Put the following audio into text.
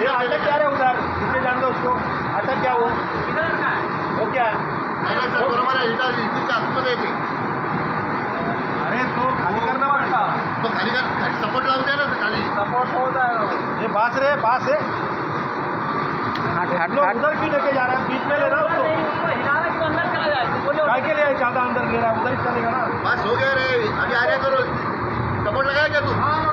ये अटक क्या रहे उधर, कितने जान दो उसको, अटक क्या वो क्या नाही सर बरोबर आहे इथं आतमध्ये येते अरे तो खाली करना पड़ता तो खाली का सपोर्ट लावून द्या ना खाली सपोर्ट होता है ये बास रे बास है हम लोग उधर क्यों लेके जा रहे हैं बीच में ले रहा हूँ काय के लिए ज़्यादा अंदर ले रहा है उधर ही चलेगा ना बस हो गया रे अभी आ रहा करो सपोर्ट लगाया क्या तू